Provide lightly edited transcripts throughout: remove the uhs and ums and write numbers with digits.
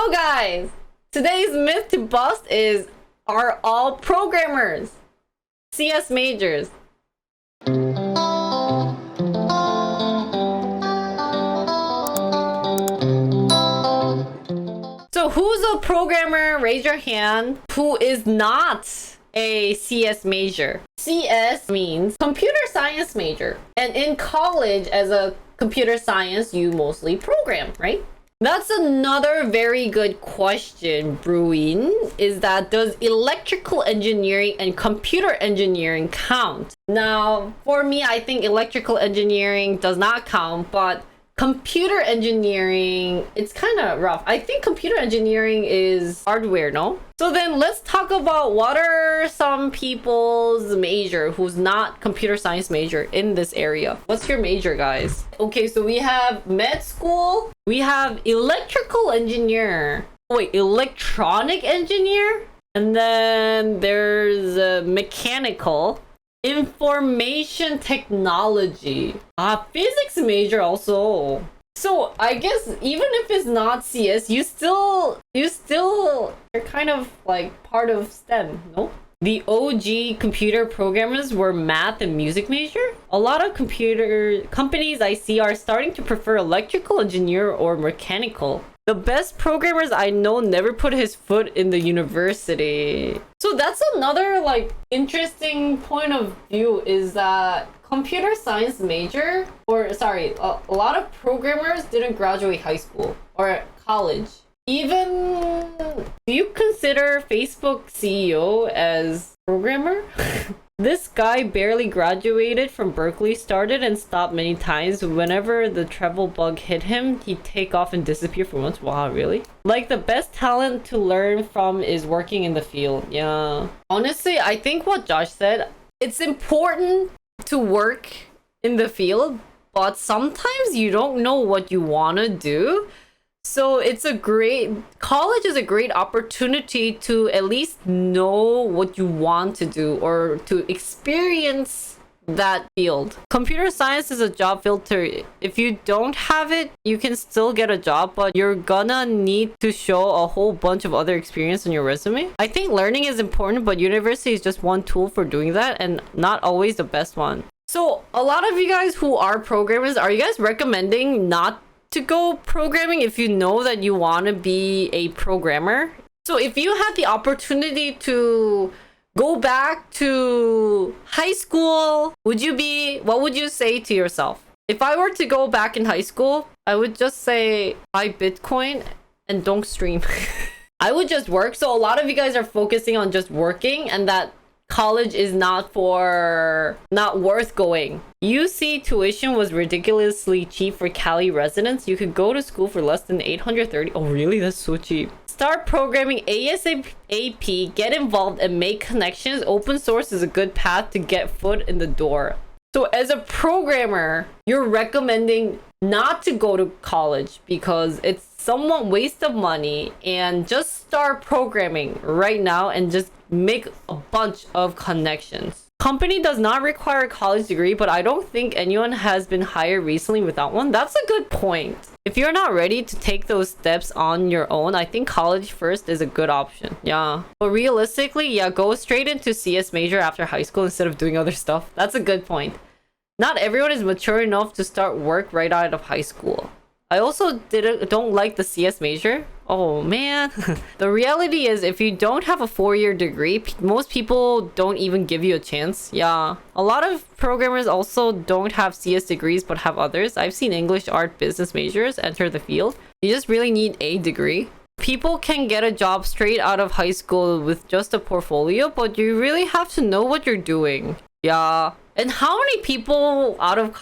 Hello guys! Today's myth to bust is, are all programmers CS majors? So who's a programmer? Raise your hand. Who is not a CS major? CS means computer science major. And in college, as a computer science, you mostly program, right? That's another very good question, Bruin, is that does electrical engineering and computer engineering count? Now, for me, I think electrical engineering does not count, but computer engineering, it's kind of rough. I think computer engineering is hardware, no? So then let's talk about what are some people's major who's not computer science major in this area. What's your major, guys? Okay, so we have med school. We have electrical engineer. Wait, electronic engineer? And then there's mechanical. Information technology. Physics major also. So I guess even if it's not CS, you still are kind of like part of STEM, no? The OG computer programmers were math and music major. A lot of computer companies I see are starting to prefer electrical engineer or mechanical. The best programmers I know never put his foot in the university. So that's another like interesting point of view, is that computer science major, or sorry, a lot of programmers didn't graduate high school or college. Even, do you consider Facebook CEO as programmer? This guy barely graduated from Berkeley, started and stopped many times. Whenever the travel bug hit him, he'd take off and disappear for months. Wow, really? Like, the best talent to learn from is working in the field. Yeah. Honestly, I think what Josh said, it's important to work in the field, but sometimes you don't know what you want to do. So college is a great opportunity to at least know what you want to do or to experience that field. Computer science is a job filter. If you don't have it, you can still get a job, but you're gonna need to show a whole bunch of other experience on your resume. I think learning is important, but university is just one tool for doing that and not always the best one. So a lot of you guys who are programmers, are you guys recommending not to go programming if you know that you want to be a programmer? So if you had the opportunity to go back to high school, what would you say to yourself? If I were to go back in high school, I would just say buy Bitcoin and don't stream. I would just work. So a lot of you guys are focusing on just working, and that college is not worth going. UC tuition was ridiculously cheap for Cali residents. You could go to school for less than $830. Oh, really? That's so cheap. Start programming ASAP, get involved and make connections. Open source is a good path to get foot in the door. So as a programmer, you're recommending not to go to college because it's somewhat waste of money, and just start programming right now and just make a bunch of connections. Company does not require a college degree, but I don't think anyone has been hired recently without one. That's a good point. If you're not ready to take those steps on your own, I think college first is a good option. Yeah. But realistically, yeah, go straight into CS major after high school instead of doing other stuff. That's a good point. Not everyone is mature enough to start work right out of high school. I also don't like the CS major. Oh man. The reality is, if you don't have a 4-year degree, most people don't even give you a chance. Yeah. A lot of programmers also don't have CS degrees but have others. I've seen English, art, business majors enter the field. You just really need a degree. People can get a job straight out of high school with just a portfolio, but you really have to know what you're doing. Yeah. And how many people out of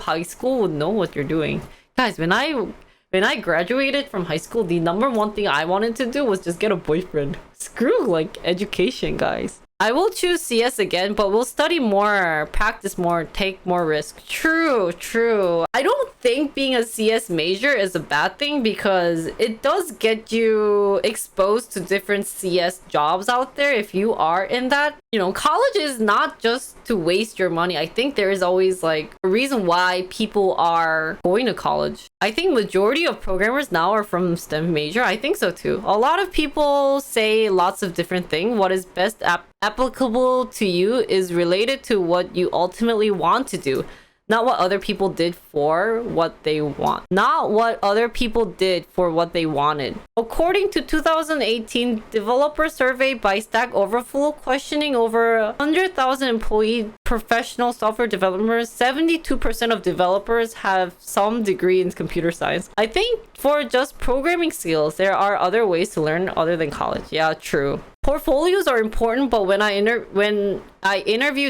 high school would know what you're doing? Guys, when I graduated from high school, the number one thing I wanted to do was just get a boyfriend. Screw like education, guys. I will choose CS again, but we'll study more, practice more, take more risk. True, true. I don't think being a CS major is a bad thing because it does get you exposed to different CS jobs out there if you are in that. You know, college is not just to waste your money. I think there is always like a reason why people are going to college. I think majority of programmers now are from STEM major. I think so too. A lot of people say lots of different things. What is best applicable to you is related to what you ultimately want to do, not what other people did for what they want, not what other people did for what they wanted. According to 2018 developer survey by Stack Overflow, questioning over 100,000 employee professional software developers, 72% of developers have some degree in computer science. I think for just programming skills, there are other ways to learn other than college. Yeah, true. Portfolios are important, but when I interview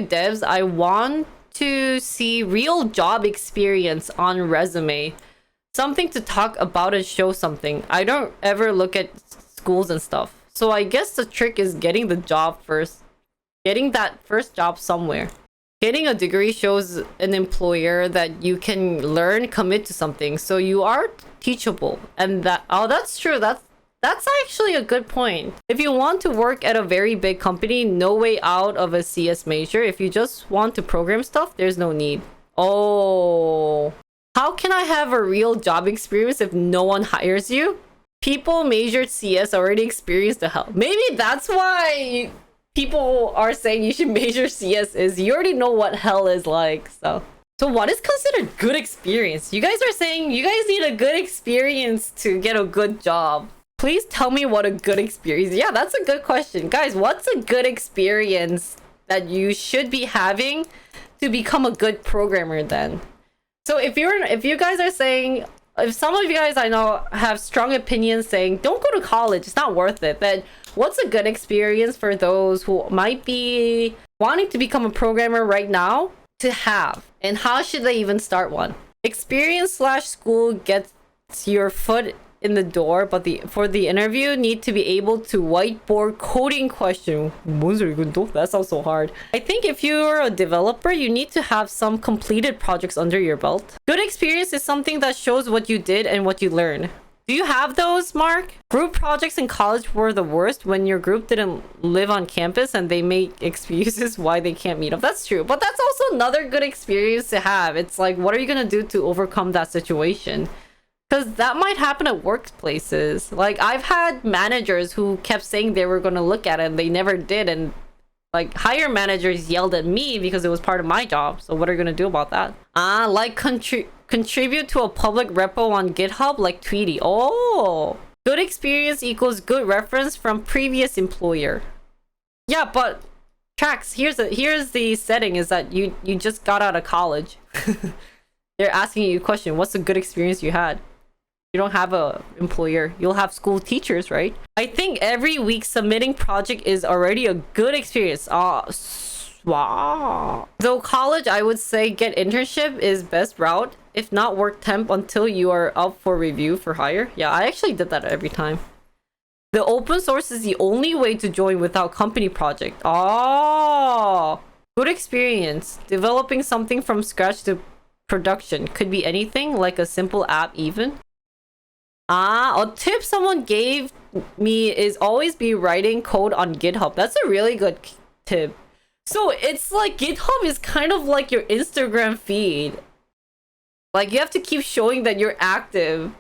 devs, I want to see real job experience on resume, something to talk about and show something. I don't ever look at schools and stuff. So I guess the trick is getting the job first, getting that first job somewhere. Getting a degree shows an employer that you can learn, commit to something, so you are teachable. And that's true. That's actually a good point. If you want to work at a very big company, no way out of a CS major. If you just want to program stuff, there's no need. Oh, how can I have a real job experience if no one hires you? People majored CS already experienced the hell. Maybe that's why people are saying you should major CS, is you already know what hell is like. So what is considered good experience? You guys are saying you guys need a good experience to get a good job. Please tell me what a good experience. Yeah, that's a good question. Guys, what's a good experience that you should be having to become a good programmer then? So if you guys are saying, if some of you guys I know have strong opinions saying don't go to college, it's not worth it, then what's a good experience for those who might be wanting to become a programmer right now to have? And how should they even start one? Experience / school gets your foot in the door, but for the interview need to be able to whiteboard coding question. That sounds so hard. I think if you're a developer, you need to have some completed projects under your belt. Good experience is something that shows what you did and what you learned. Do you have those, Mark? Group projects in college were the worst when your group didn't live on campus and they make excuses why they can't meet up. That's true, but that's also another good experience to have. It's like, what are you gonna do to overcome that situation? Because that might happen at workplaces. Like, I've had managers who kept saying they were going to look at it and they never did. And like, higher managers yelled at me because it was part of my job. So what are you going to do about that? Like contribute to a public repo on GitHub like Tweety. Oh, good experience equals good reference from previous employer. Yeah, but Trax, here's the setting is that you just got out of college. They're asking you a question. What's a good experience you had? You don't have a employer. You'll have school teachers, right? I think every week submitting project is already a good experience. Wow. Though college, I would say get internship is best route. If not, work temp until you are up for review for hire. Yeah, I actually did that every time. The open source is the only way to join without company project. Oh, good experience. Developing something from scratch to production. Could be anything, like a simple app even. A tip someone gave me is always be writing code on GitHub. That's a really good tip. So it's like GitHub is kind of like your Instagram feed. Like, you have to keep showing that you're active.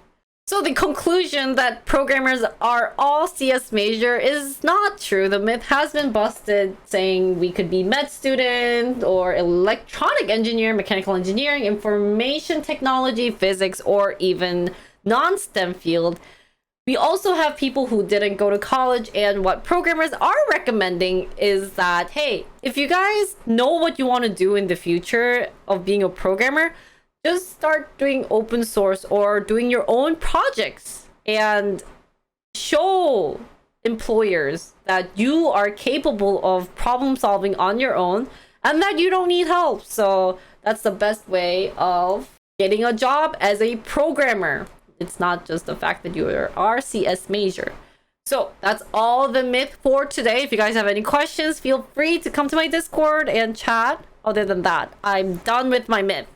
So the conclusion that programmers are all CS major is not true. The myth has been busted, saying we could be med student or electronic engineer, mechanical engineering, information technology, physics, or even non-STEM field. We also have people who didn't go to college, and what programmers are recommending is that, hey, if you guys know what you want to do in the future of being a programmer, just start doing open source or doing your own projects and show employers that you are capable of problem solving on your own and that you don't need help. So that's the best way of getting a job as a programmer. It's not just the fact that you are CS major. So that's all the myth for today. If you guys have any questions, feel free to come to my Discord and chat. Other than that, I'm done with my myth.